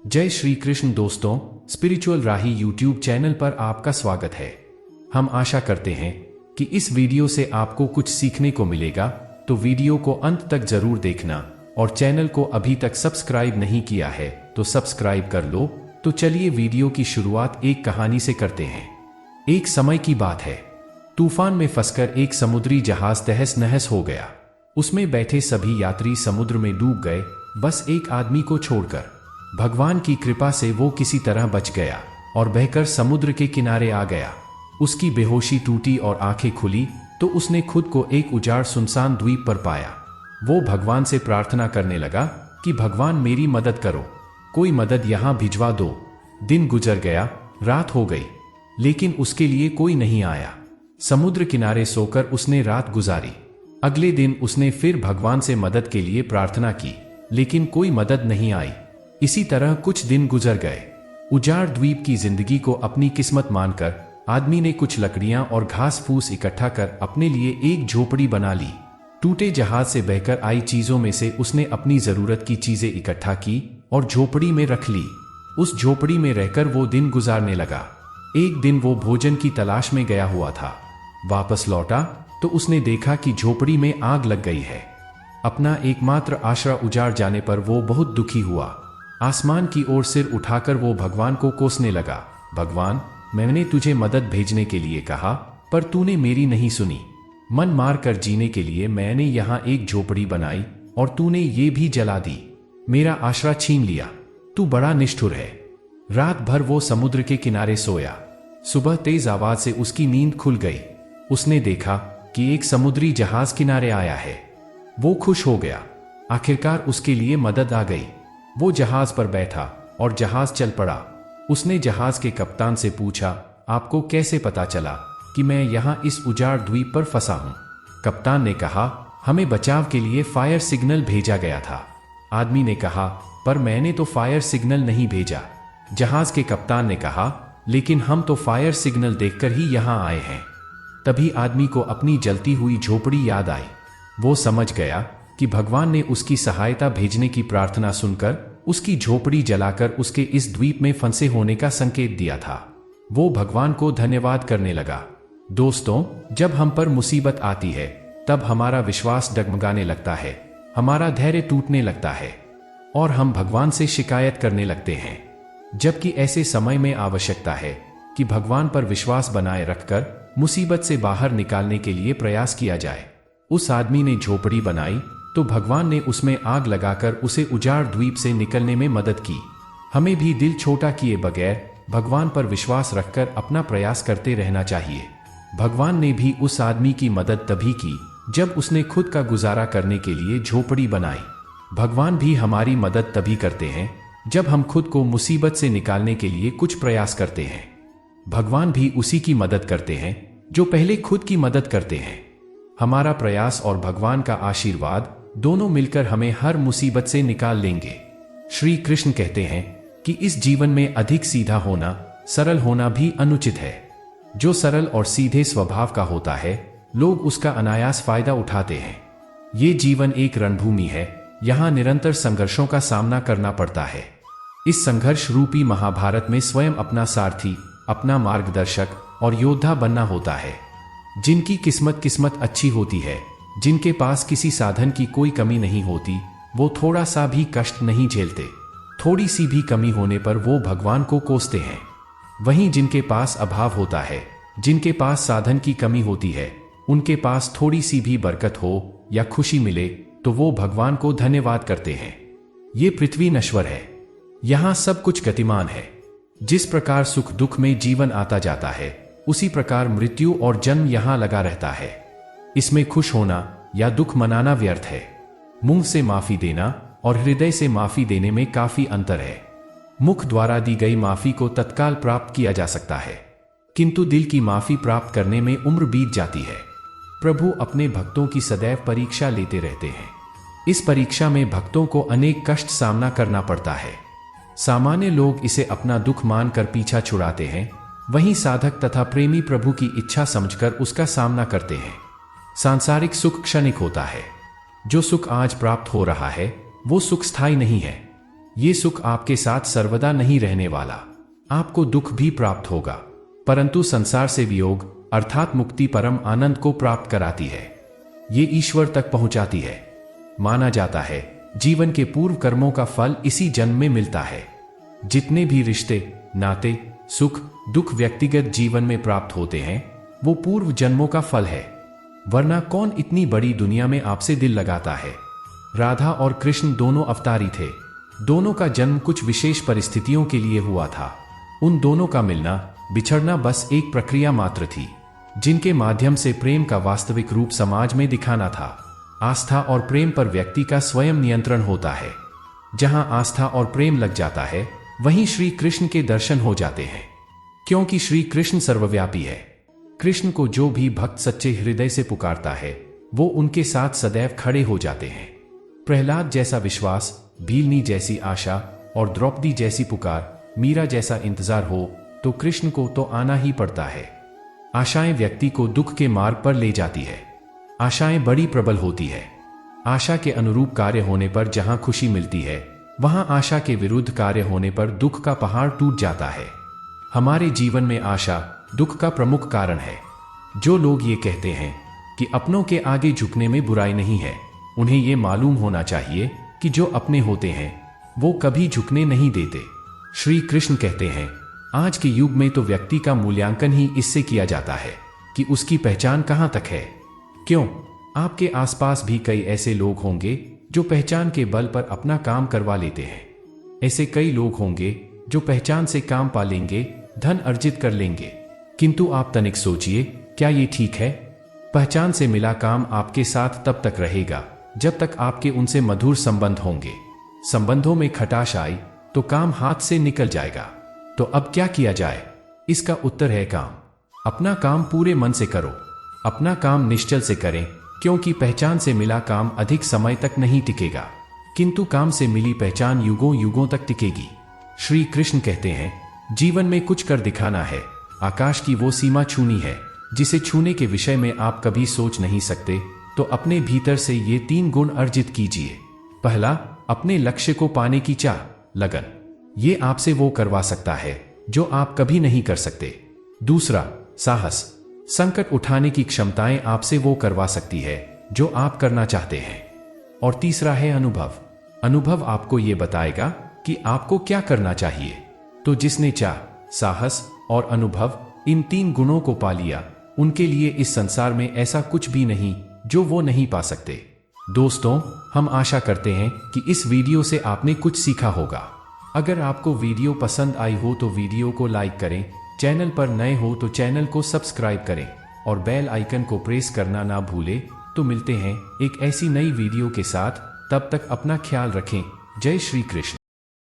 जय श्री कृष्ण दोस्तों, स्पिरिचुअल राही YouTube channel पर आपका स्वागत है। हम आशा करते हैं कि इस वीडियो से आपको कुछ सीखने को मिलेगा, तो वीडियो को अंत तक जरूर देखना और चैनल को अभी तक सब्सक्राइब नहीं किया है तो सब्सक्राइब कर लो। तो चलिए वीडियो की शुरुआत एक कहानी से करते हैं। एक समय की बात है, तूफान में फंसकर एक समुद्री जहाज तहस नहस हो गया। उसमें बैठे सभी यात्री समुद्र में डूब गए, बस एक आदमी को छोड़कर। भगवान की कृपा से वो किसी तरह बच गया और बहकर समुद्र के किनारे आ गया। उसकी बेहोशी टूटी और आंखें खुली तो उसने खुद को एक उजाड़ सुनसान द्वीप पर पाया। वो भगवान से प्रार्थना करने लगा कि भगवान मेरी मदद करो, कोई मदद यहाँ भिजवा दो। दिन गुजर गया, रात हो गई, लेकिन उसके लिए कोई नहीं आया। समुद्र किनारे सोकर उसने रात गुजारी। अगले दिन उसने फिर भगवान से मदद के लिए प्रार्थना की, लेकिन कोई मदद नहीं आई। इसी तरह कुछ दिन गुजर गए। उजाड़ द्वीप की जिंदगी को अपनी किस्मत मानकर आदमी ने कुछ लकड़ियां और घास फूस इकट्ठा कर अपने लिए एक झोपड़ी बना ली। टूटे जहाज से बहकर आई चीजों में से उसने अपनी जरूरत की चीजें इकट्ठा की और झोपड़ी में रख ली। उस झोपड़ी में रहकर वो दिन गुजारने लगा। एक दिन वो भोजन की तलाश में गया हुआ था। वापस लौटा तो उसने देखा कि झोपड़ी में आग लग गई है। अपना एकमात्र आश्रय उजाड़ जाने पर वो बहुत दुखी हुआ। आसमान की ओर सिर उठाकर वो भगवान को कोसने लगा। भगवान, मैंने तुझे मदद भेजने के लिए कहा, पर तूने मेरी नहीं सुनी। मन मार कर जीने के लिए मैंने यहाँ एक झोपड़ी बनाई और तूने ये भी जला दी। मेरा आश्रय छीन लिया। तू बड़ा निष्ठुर है। रात भर वो समुद्र के किनारे सोया। सुबह तेज आवाज से उसकी नींद खुल गई। उसने देखा कि एक समुद्री जहाज किनारे आया है। वो खुश हो गया। आखिरकार उसके लिए मदद आ गई। वो जहाज पर बैठा और जहाज चल पड़ा। उसने जहाज के कप्तान से पूछा, आपको कैसे पता चला कि मैं यहाँ इस उजाड़ द्वीप पर फंसा हूँ? कप्तान ने कहा, हमें बचाव के लिए फायर सिग्नल भेजा गया था। आदमी ने कहा, पर मैंने तो फायर सिग्नल नहीं भेजा। जहाज के कप्तान ने कहा, लेकिन हम तो फायर सिग्नल देखकर ही यहाँ आए हैं। तभी आदमी को अपनी जलती हुई झोपड़ी याद आई। वो समझ गया कि भगवान ने उसकी सहायता भेजने की प्रार्थना सुनकर उसकी झोपड़ी जलाकर उसके इस द्वीप में फंसे होने का संकेत दिया था। वो भगवान को धन्यवाद करने लगा। दोस्तों, जब हम पर मुसीबत आती है तब हमारा विश्वास डगमगाने लगता है, हमारा धैर्य टूटने लगता है और हम भगवान से शिकायत करने लगते हैं। जबकि ऐसे समय में आवश्यकता है कि भगवान पर विश्वास बनाए रखकर मुसीबत से बाहर निकालने के लिए प्रयास किया जाए। उस आदमी ने झोपड़ी बनाई तो भगवान ने उसमें आग लगाकर उसे उजाड़ द्वीप से निकलने में मदद की। हमें भी दिल छोटा किए बगैर भगवान पर विश्वास रखकर अपना प्रयास करते रहना चाहिए। भगवान ने भी उस आदमी की मदद तभी की जब उसने खुद का गुजारा करने के लिए झोपड़ी बनाई। भगवान भी हमारी मदद तभी करते हैं जब हम खुद को मुसीबत से निकालने के लिए कुछ प्रयास करते हैं। भगवान भी उसी की मदद करते हैं जो पहले खुद की मदद करते हैं। हमारा प्रयास और भगवान का आशीर्वाद दोनों मिलकर हमें हर मुसीबत से निकाल लेंगे। श्री कृष्ण कहते हैं कि इस जीवन में अधिक सीधा होना, सरल होना भी अनुचित है। जो सरल और सीधे स्वभाव का होता है, लोग उसका अनायास फायदा उठाते हैं। ये जीवन एक रणभूमि है, यहाँ निरंतर संघर्षों का सामना करना पड़ता है। इस संघर्ष रूपी महाभारत में स्वयं अपना सारथी, अपना मार्गदर्शक और योद्धा बनना होता है। जिनकी किस्मत अच्छी होती है, जिनके पास किसी साधन की कोई कमी नहीं होती, वो थोड़ा सा भी कष्ट नहीं झेलते। थोड़ी सी भी कमी होने पर वो भगवान को कोसते हैं। वहीं जिनके पास अभाव होता है, जिनके पास साधन की कमी होती है, उनके पास थोड़ी सी भी बरकत हो या खुशी मिले तो वो भगवान को धन्यवाद करते हैं। ये पृथ्वी नश्वर है, यहाँ सब कुछ गतिमान है। जिस प्रकार सुख दुख में जीवन आता जाता है, उसी प्रकार मृत्यु और जन्म यहाँ लगा रहता है। इसमें खुश होना या दुख मनाना व्यर्थ है। मुंह से माफी देना और हृदय से माफी देने में काफी अंतर है। मुख द्वारा दी गई माफी को तत्काल प्राप्त किया जा सकता है, किंतु दिल की माफी प्राप्त करने में उम्र बीत जाती है। प्रभु अपने भक्तों की सदैव परीक्षा लेते रहते हैं। इस परीक्षा में भक्तों को अनेक कष्ट सामना करना पड़ता है। सामान्य लोग इसे अपना दुख मानकर पीछा छुड़ाते हैं, वहीं साधक तथा प्रेमी प्रभु की इच्छा समझकर उसका सामना करते हैं। सांसारिक सुख क्षणिक होता है। जो सुख आज प्राप्त हो रहा है वो सुख स्थायी नहीं है। ये सुख आपके साथ सर्वदा नहीं रहने वाला। आपको दुख भी प्राप्त होगा, परंतु संसार से वियोग अर्थात मुक्ति परम आनंद को प्राप्त कराती है। ये ईश्वर तक पहुंचाती है। माना जाता है जीवन के पूर्व कर्मों का फल इसी जन्म में मिलता है। जितने भी रिश्ते, नाते, सुख दुख व्यक्तिगत जीवन में प्राप्त होते हैं वो पूर्व जन्मों का फल है, वरना कौन इतनी बड़ी दुनिया में आपसे दिल लगाता है। राधा और कृष्ण दोनों अवतारी थे। दोनों का जन्म कुछ विशेष परिस्थितियों के लिए हुआ था। उन दोनों का मिलना बिछड़ना बस एक प्रक्रिया मात्र थी, जिनके माध्यम से प्रेम का वास्तविक रूप समाज में दिखाना था। आस्था और प्रेम पर व्यक्ति का स्वयं नियंत्रण होता है। जहां आस्था और प्रेम लग जाता है वहीं श्री कृष्ण के दर्शन हो जाते हैं, क्योंकि श्री कृष्ण सर्वव्यापी है। कृष्ण को जो भी भक्त सच्चे हृदय से पुकारता है वो उनके साथ सदैव खड़े हो जाते हैं। प्रहलाद जैसा विश्वास, भीलनी जैसी आशा और द्रौपदी जैसी पुकार, मीरा जैसा इंतजार हो तो कृष्ण को तो आना ही पड़ता है। आशाएं व्यक्ति को दुख के मार्ग पर ले जाती है। आशाएं बड़ी प्रबल होती है। आशा के अनुरूप कार्य होने पर जहां खुशी मिलती है वहां आशा के विरुद्ध कार्य होने पर दुख का पहाड़ टूट जाता है। हमारे जीवन में आशा दुख का प्रमुख कारण है। जो लोग ये कहते हैं कि अपनों के आगे झुकने में बुराई नहीं है, उन्हें ये मालूम होना चाहिए कि जो अपने होते हैं वो कभी झुकने नहीं देते। श्री कृष्ण कहते हैं आज के युग में तो व्यक्ति का मूल्यांकन ही इससे किया जाता है कि उसकी पहचान कहां तक है। क्यों? आपके आसपास भी कई ऐसे लोग होंगे जो पहचान के बल पर अपना काम करवा लेते हैं। ऐसे कई लोग होंगे जो पहचान से काम पा लेंगे, धन अर्जित कर लेंगे, किंतु आप तनिक सोचिए, क्या ये ठीक है? पहचान से मिला काम आपके साथ तब तक रहेगा जब तक आपके उनसे मधुर संबंध होंगे। संबंधों में खटाश आई तो काम हाथ से निकल जाएगा। तो अब क्या किया जाए? इसका उत्तर है काम। अपना काम पूरे मन से करो, अपना काम निश्चल से करें, क्योंकि पहचान से मिला काम अधिक समय तक नहीं टिकेगा, किंतु काम से मिली पहचान युगों युगों तक टिकेगी। श्री कृष्ण कहते हैं जीवन में कुछ कर दिखाना है। आकाश की वो सीमा छूनी है जिसे छूने के विषय में आप कभी सोच नहीं सकते। तो अपने भीतर से ये 3 गुण अर्जित कीजिए। पहला, अपने लक्ष्य को पाने की चाह, लगन। ये आपसे वो करवा सकता है जो आप कभी नहीं कर सकते। दूसरा, साहस। संकट उठाने की क्षमताएं आपसे वो करवा सकती है जो आप करना चाहते हैं। और तीसरा है अनुभव। अनुभव आपको ये बताएगा कि आपको क्या करना चाहिए। तो जिसने चाह, साहस और अनुभव इन 3 गुणों को पा लिया, उनके लिए इस संसार में ऐसा कुछ भी नहीं जो वो नहीं पा सकते। दोस्तों, हम आशा करते हैं कि इस वीडियो से आपने कुछ सीखा होगा। अगर आपको वीडियो पसंद आई हो तो वीडियो को लाइक करें, चैनल पर नए हो तो चैनल को सब्सक्राइब करें और बेल आइकन को प्रेस करना ना भूलें। तो मिलते हैं एक ऐसी नई वीडियो के साथ, तब तक अपना ख्याल रखें। जय श्री कृष्ण।